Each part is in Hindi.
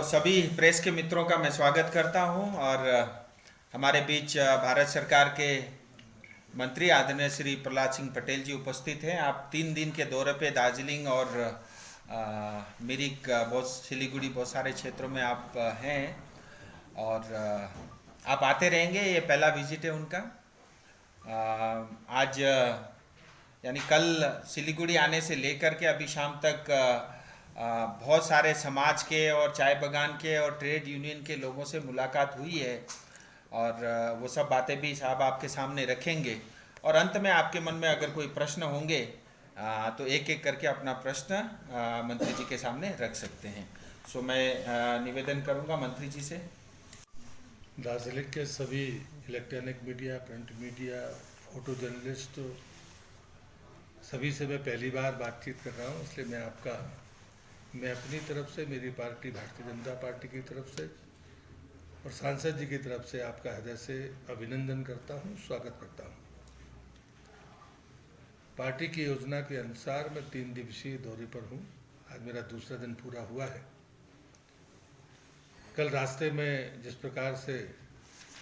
सभी प्रेस के मित्रों का मैं स्वागत करता हूं और हमारे बीच भारत सरकार के मंत्री आदरणीय श्री प्रहलाद सिंह पटेल जी उपस्थित हैं। आप 3 दिन के दौरे पे दार्जिलिंग और मिरिक, बहुत सिलीगुड़ी, बहुत सारे क्षेत्रों में आप हैं और आप आते रहेंगे। ये पहला विजिट है उनका। आज यानी कल सिलीगुड़ी आने से लेकर के अभी शाम तक बहुत सारे समाज के और चाय बागान के और ट्रेड यूनियन के लोगों से मुलाकात हुई है और वो सब बातें भी साहब आपके सामने रखेंगे और अंत में आपके मन में अगर कोई प्रश्न होंगे तो एक एक करके अपना प्रश्न मंत्री जी के सामने रख सकते हैं। सो मैं निवेदन करूंगा मंत्री जी से। दार्जिलिंग के सभी electronic media, print media, photo journalist, सभी से मैं पहली बार बातचीत कर रहा हूँ, इसलिए मैं अपनी तरफ से, मेरी पार्टी भारतीय जनता पार्टी की तरफ से और सांसद जी की तरफ से आपका हृदय से अभिनंदन करता हूँ, स्वागत करता हूँ। पार्टी की योजना के अनुसार मैं 3 दिवसीय दौरे पर हूँ। आज मेरा दूसरा दिन पूरा हुआ है। कल रास्ते में जिस प्रकार से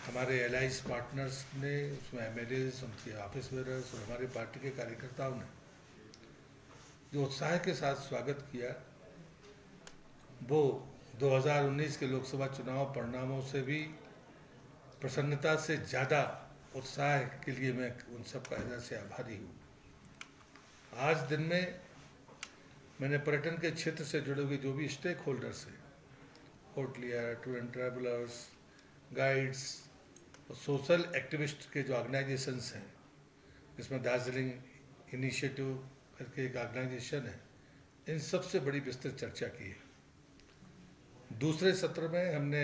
हमारे एलाइज पार्टनर्स ने, उसमें एमएलएज, उनके ऑफिस बेयरर्स और हमारी पार्टी के कार्यकर्ताओं ने जो उत्साह के साथ स्वागत किया, वो 2019 के लोकसभा चुनाव परिणामों से भी प्रसन्नता से ज़्यादा उत्साह के लिए मैं उन सब का हृदय से आभारी हूँ। आज दिन में मैंने पर्यटन के क्षेत्र से जुड़े हुए जो भी स्टेक होल्डर्स हैं, hotelier, tour and travellers, guides और सोशल एक्टिविस्ट के जो ऑर्गेनाइजेशंस हैं, जिसमें दार्जिलिंग इनिशिएटिव करके एक ऑर्गेनाइजेशन है, इन सब से बड़ी विस्तृत चर्चा की है। दूसरे सत्र में हमने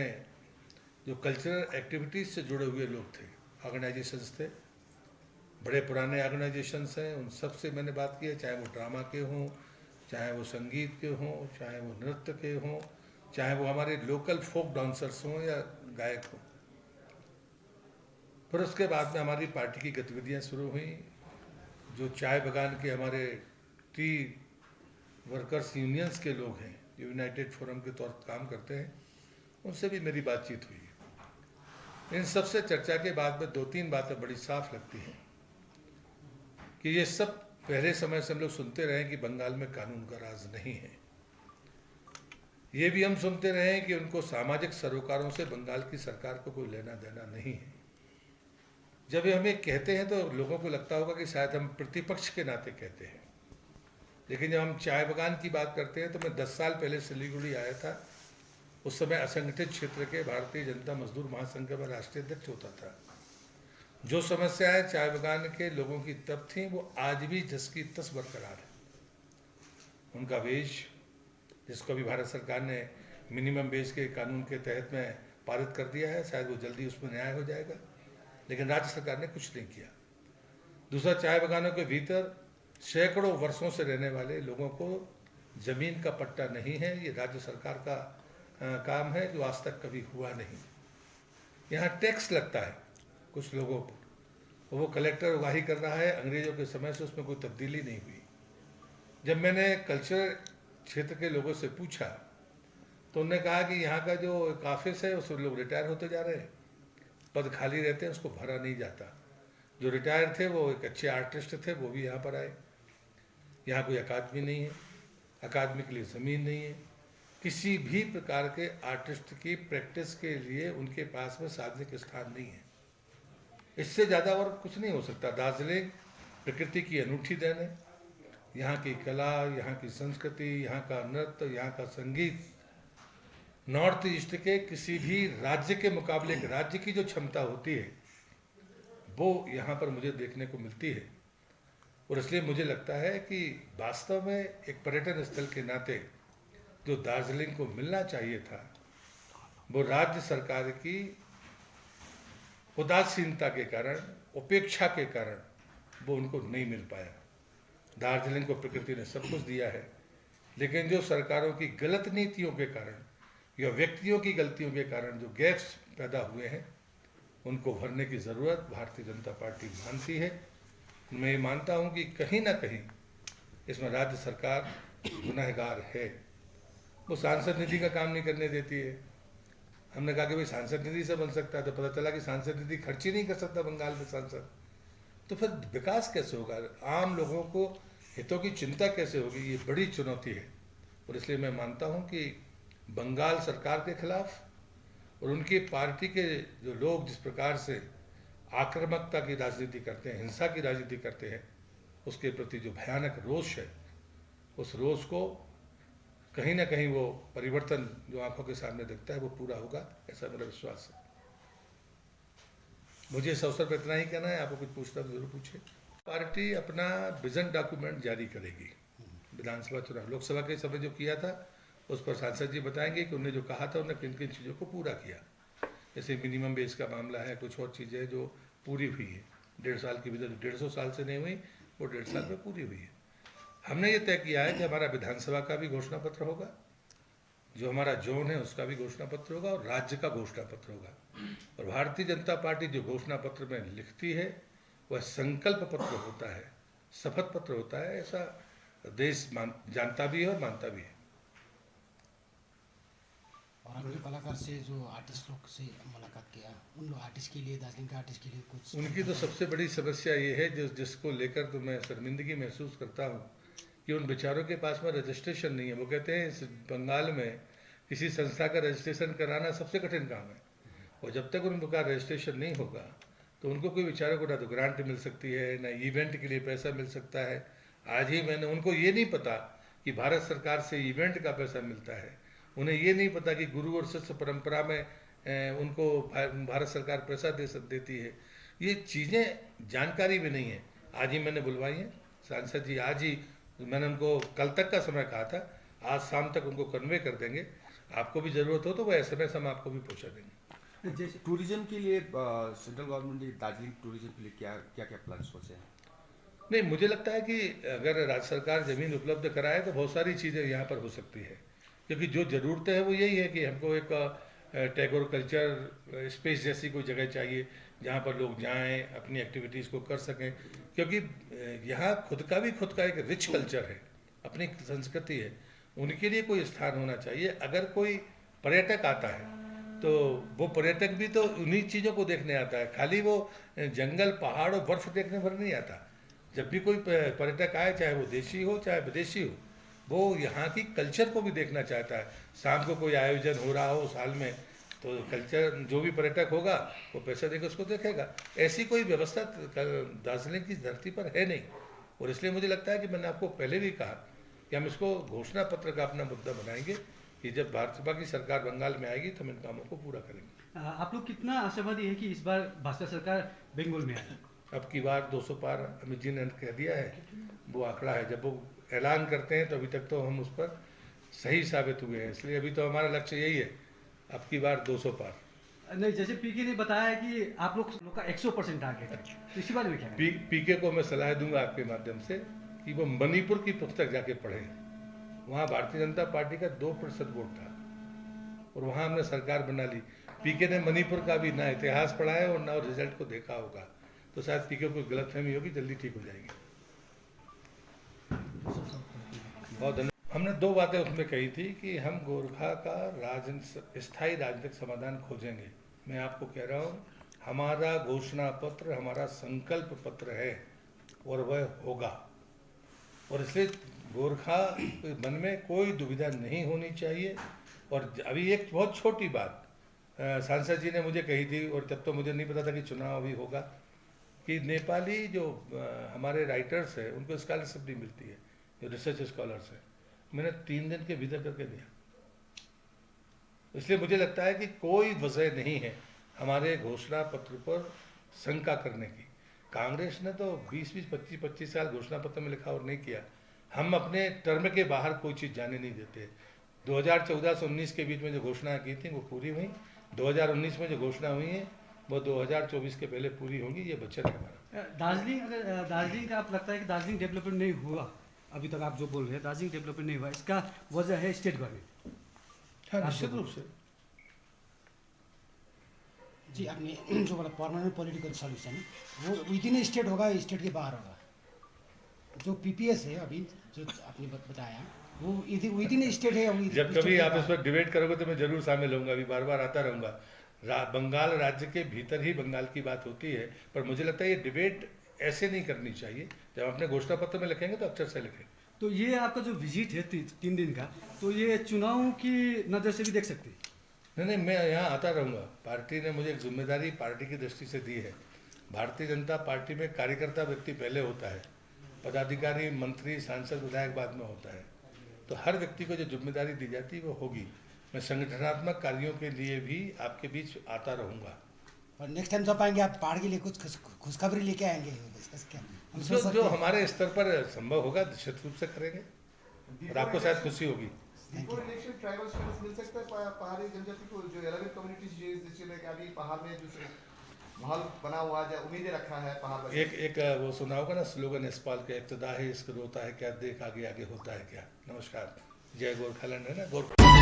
जो कल्चरल एक्टिविटीज़ से जुड़े हुए लोग थे, ऑर्गेनाइजेशंस थे, बड़े पुराने ऑर्गेनाइजेशंस हैं, उन सब से मैंने बात की है, चाहे वो ड्रामा के हों, चाहे वो संगीत के हों, चाहे वो नृत्य के हों, चाहे वो हमारे लोकल फोक डांसर्स हों या गायक हों। फिर उसके बाद में हमारी पार्टी की गतिविधियाँ शुरू हुई। जो चाय बागान के हमारे टी वर्कर्स यूनियंस के लोग हैं, जो यूनाइटेड फोरम के तौर पर काम करते हैं, उनसे भी मेरी बातचीत हुई। इन सब से चर्चा के बाद में 2-3 बातें बड़ी साफ लगती हैं कि ये सब पहले समय से हम लोग सुनते रहे कि बंगाल में कानून का राज नहीं है। ये भी हम सुनते रहे कि उनको सामाजिक सरोकारों से बंगाल की सरकार को कोई लेना देना नहीं है। जब ये हम ये कहते हैं तो लोगों को लगता होगा कि शायद हम प्रतिपक्ष के नाते कहते हैं, लेकिन जब हम चाय बागान की बात करते हैं तो मैं 10 साल पहले सिलीगुड़ी आया था। उस समय असंगठित क्षेत्र के भारतीय जनता मजदूर महासंघ का मैं राष्ट्रीय अध्यक्ष होता था। जो समस्याएं चाय बागान के लोगों की तब थी, वो आज भी जस की तस बरकरार है। उनका वेज, जिसको अभी भारत सरकार ने मिनिमम वेज के कानून के तहत में पारित कर दिया है, शायद वो जल्दी उसमें न्याय हो जाएगा, लेकिन राज्य सरकार ने कुछ नहीं किया। दूसरा, चाय बागानों के भीतर सैकड़ों वर्षों से रहने वाले लोगों को जमीन का पट्टा नहीं है। ये राज्य सरकार का काम है, जो आज तक कभी हुआ नहीं। यहाँ टैक्स लगता है कुछ लोगों पर, वो कलेक्टर उगाही कर रहा है, अंग्रेजों के समय से उसमें कोई तब्दीली नहीं हुई। जब मैंने कल्चर क्षेत्र के लोगों से पूछा तो उन्होंने कहा कि यहाँ का जो एक ऑफिस है उसमें लोग रिटायर होते जा रहे हैं, पद खाली रहते हैं, उसको भरा नहीं जाता। जो रिटायर थे वो एक अच्छे आर्टिस्ट थे, वो भी यहाँ पर आए। यहाँ कोई अकादमी नहीं है, अकादमी के लिए ज़मीन नहीं है, किसी भी प्रकार के आर्टिस्ट की प्रैक्टिस के लिए उनके पास में सार्वजनिक स्थान नहीं है। इससे ज़्यादा और कुछ नहीं हो सकता। दार्जिलिंग प्रकृति की अनूठी देन है। यहाँ की कला, यहाँ की संस्कृति, यहाँ का नृत्य, यहाँ का संगीत नॉर्थ ईस्ट के किसी भी राज्य के मुकाबले, राज्य की जो क्षमता होती है वो यहाँ पर मुझे देखने को मिलती है। और इसलिए मुझे लगता है कि वास्तव में एक पर्यटन स्थल के नाते जो दार्जिलिंग को मिलना चाहिए था, वो राज्य सरकार की उदासीनता के कारण, उपेक्षा के कारण वो उनको नहीं मिल पाया। दार्जिलिंग को प्रकृति ने सब कुछ दिया है, लेकिन जो सरकारों की गलत नीतियों के कारण या व्यक्तियों की गलतियों के कारण जो गैप्स पैदा हुए हैं, उनको भरने की ज़रूरत भारतीय जनता पार्टी मानती है। मैं ये मानता हूँ कि कहीं ना कहीं इसमें राज्य सरकार गुनहगार है। वो सांसद निधि का काम नहीं करने देती है। हमने कहा कि भाई सांसद निधि से बन सकता है, तो पता चला कि सांसद निधि खर्च ही नहीं कर सकता बंगाल में सांसद। तो फिर विकास कैसे होगा, आम लोगों को हितों की चिंता कैसे होगी, ये बड़ी चुनौती है। और इसलिए मैं मानता हूँ कि बंगाल सरकार के खिलाफ और उनकी पार्टी के जो लोग जिस प्रकार से आक्रामकता की राजनीति करते हैं, हिंसा की राजनीति करते हैं, उसके प्रति जो भयानक रोष है, उस रोष को कहीं ना कहीं वो परिवर्तन जो आंखों के सामने दिखता है वो पूरा होगा, ऐसा मेरा विश्वास है। मुझे इस अवसर पर इतना ही कहना है, आपको कुछ पूछना तो जरूर पूछे। पार्टी अपना विजन डॉक्यूमेंट जारी करेगी। विधानसभा चुनाव, लोकसभा के समय जो किया था उस पर सांसद जी बताएंगे कि उन्होंने जो कहा था उन्होंने किन किन चीज़ों को पूरा किया। जैसे मिनिमम वेज का मामला है, कुछ और चीज़ें जो पूरी हुई है। 1.5 साल की विधि 150 साल से नहीं हुई, वो 1.5 साल में पूरी हुई है। हमने ये तय किया है कि हमारा विधानसभा का भी घोषणा पत्र होगा, जो हमारा जोन है उसका भी घोषणा पत्र होगा, और राज्य का घोषणा पत्र होगा। और भारतीय जनता पार्टी जो घोषणा पत्र में लिखती है वह संकल्प पत्र होता है, शपथ पत्र होता है, ऐसा देश जानता भी है और मानता भी है। और आपने कलाकार से जो आर्टिस्ट लोग से मुलाकात किया, उन लोग आर्टिस्ट के लिए, दार्जिलिंग के आर्टिस्ट के लिए कुछ उनकी तो सबसे बड़ी समस्या ये है जिसको लेकर तो मैं शर्मिंदगी महसूस करता हूँ कि उन बेचारों के पास में रजिस्ट्रेशन नहीं है। वो कहते हैं इस बंगाल में किसी संस्था का रजिस्ट्रेशन कराना सबसे कठिन काम है, और जब तक उनका रजिस्ट्रेशन नहीं होगा तो उनको कोई बेचारों को ना तो ग्रांट मिल सकती है, ना इवेंट के लिए पैसा मिल सकता है। आज ही मैंने, उनको ये नहीं पता कि भारत सरकार से इवेंट का पैसा मिलता है, उन्हें ये नहीं पता कि गुरु और शिष्य परंपरा में उनको भारत सरकार पैसा देती है। ये चीज़ें जानकारी भी नहीं है। आज ही मैंने बुलवाई है सांसद जी, आज ही मैंने उनको कल तक का समय कहा था, आज शाम तक उनको कन्वे कर देंगे। आपको भी ज़रूरत हो तो वो SMS हम आपको भी पहुँचा देंगे। जैसे टूरिज्म के लिए सेंट्रल गवर्नमेंट ने दार्जिलिंग टूरिज्म के लिए क्या क्या प्लान सोचे हैं? नहीं, मुझे लगता है कि अगर राज्य सरकार ज़मीन उपलब्ध कराए तो बहुत सारी चीज़ें यहाँ पर हो सकती है, क्योंकि जो ज़रूरतें हैं वो यही है कि हमको एक टैगोर कल्चर स्पेस जैसी कोई जगह चाहिए जहाँ पर लोग जाएं, अपनी एक्टिविटीज़ को कर सकें, क्योंकि यहाँ खुद का एक रिच कल्चर है, अपनी संस्कृति है, उनके लिए कोई स्थान होना चाहिए। अगर कोई पर्यटक आता है तो वो पर्यटक भी तो उन्हीं चीज़ों को देखने आता है, खाली वो जंगल, पहाड़ और बर्फ देखने भर नहीं आता। जब भी कोई पर्यटक आए, चाहे वो देशी हो चाहे विदेशी हो, वो यहाँ की कल्चर को भी देखना चाहता है। शाम को कोई आयोजन हो रहा हो साल में, तो कल्चर जो भी पर्यटक होगा वो पैसा देकर उसको देखेगा। ऐसी कोई व्यवस्था दार्जिलिंग की धरती पर है नहीं, और इसलिए मुझे लगता है कि मैंने आपको पहले भी कहा कि हम इसको घोषणा पत्र का अपना मुद्दा बनाएंगे कि जब भाजपा की सरकार बंगाल में आएगी तो हम इन कामों को पूरा करेंगे। आप लोग कितना आशावादी है कि इस बार भाजपा सरकार बंगाल में आए? अब की बार 200 पार अमित जी ने कह दिया है, वो आंकड़ा है। जब वो ऐलान करते हैं तो अभी तक तो हम उस पर सही साबित हुए हैं, इसलिए अभी तो हमारा लक्ष्य यही है, अब की बार 200 पार। नहीं, जैसे पीके ने बताया कि आप लोग का 100% टारगेट है, तो इसी बारे में क्या है? पीके को मैं सलाह दूंगा आपके माध्यम से कि वो मणिपुर की पुस्तक जाके पढ़े। वहाँ भारतीय जनता पार्टी का 2% वोट था और वहाँ हमने सरकार बना ली। पीके ने मणिपुर का भी ना इतिहास पढ़ा है और ना रिजल्ट को देखा होगा, तो शायद पीके को गलतफहमी होगी, जल्दी ठीक हो जाएगी। बहुत धन्यवाद। हमने 2 बातें उसमें कही थी कि हम गोरखा का स्थायी राजनीतिक समाधान खोजेंगे। मैं आपको कह रहा हूँ, हमारा घोषणा पत्र, हमारा संकल्प पत्र है और वह होगा, और इसलिए गोरखा मन में कोई दुविधा नहीं होनी चाहिए। और अभी एक बहुत छोटी बात सांसद जी ने मुझे कही थी, और तब तो मुझे नहीं पता था कि चुनाव अभी होगा, कि नेपाली जो हमारे राइटर्स हैं उनको स्कॉलरशिप नहीं मिलती है, जो रिसर्च स्कॉलर्स हैं। मैंने 3 दिन के भीतर करके दिया। इसलिए मुझे लगता है कि कोई वजह नहीं है हमारे घोषणा पत्र पर शंका करने की। कांग्रेस ने तो 20-20, 25-25 साल घोषणा पत्र में लिखा और नहीं किया। हम अपने टर्म के बाहर कोई चीज़ जाने नहीं देते। 2014 से 19 के बीच में जो घोषणा की थी वो पूरी हुई, 2019 में जो घोषणा हुई है वो 2024 के पहले पूरी होंगी, ये वचन है हमारा। दार्जिलिंग का आप लगता है कि दार्जिलिंग डेवलपमेंट नहीं हुआ अभी तक, आप जो बोल रहे हैं दार्जिलिंग डेवलपमेंट नहीं हुआ, इसका वजह है स्टेट गवर्नमेंट? हाँ, निश्चित रूप से जी। आपने जो बोला परमानेंट पॉलिटिकल सॉल्यूशन, वो विद इन स्टेट होगा, स्टेट के बाहर होगा? जो PPS है अभी जो आपने बताया, वो विद इन स्टेट है जब कभी आप इस पर डिबेट करोगे तो मैं जरूर शामिल होऊंगा, अभी बार बार आता रहूंगा। बंगाल राज्य के भीतर ही बंगाल की बात होती है, पर मुझे लगता है ये डिबेट ऐसे नहीं करनी चाहिए। जब अपने घोषणा पत्र में लिखेंगे तो अक्षर से लिखें। तो ये आपका जो विजिट है 3 दिन का, तो ये चुनाव की नज़र से भी देख सकते हैं? नहीं, मैं यहाँ आता रहूँगा। पार्टी ने मुझे एक जिम्मेदारी पार्टी की दृष्टि से दी है। भारतीय जनता पार्टी में कार्यकर्ता व्यक्ति पहले होता है, पदाधिकारी, मंत्री, सांसद, विधायक बाद में होता है। तो हर व्यक्ति को जो जिम्मेदारी दी जाती है वो होगी। मैं संगठनात्मक कार्यों के लिए भी आपके बीच आता रहूँगा। और नेक्स्ट टाइम जब आएंगे आप पहाड़ के लिए कुछ खुशखबरी लेके आएंगे क्या? हम सोच सकते जो हैं। हमारे स्तर पर संभव होगा निश्चित रूप से करेंगे, और आपको शायद खुशी होगी। बिफोर इलेक्शन ट्राइबल स्टेटस मिल सकता है पहाड़ी जनजाति को, जो 11 कम्युनिटीज जिसमें कि अभी पहाड़ में जो माहौल बना हुआ है, उम्मीदें रखा है पहाड़ पर। एक वो सुना होगा ना स्लोगन यशपाल का, इब्तदा है इश्क रोता है क्या, देख आगे आगे होता है क्या। नमस्कार, जय गोरखालैंड है ना, गोरखा।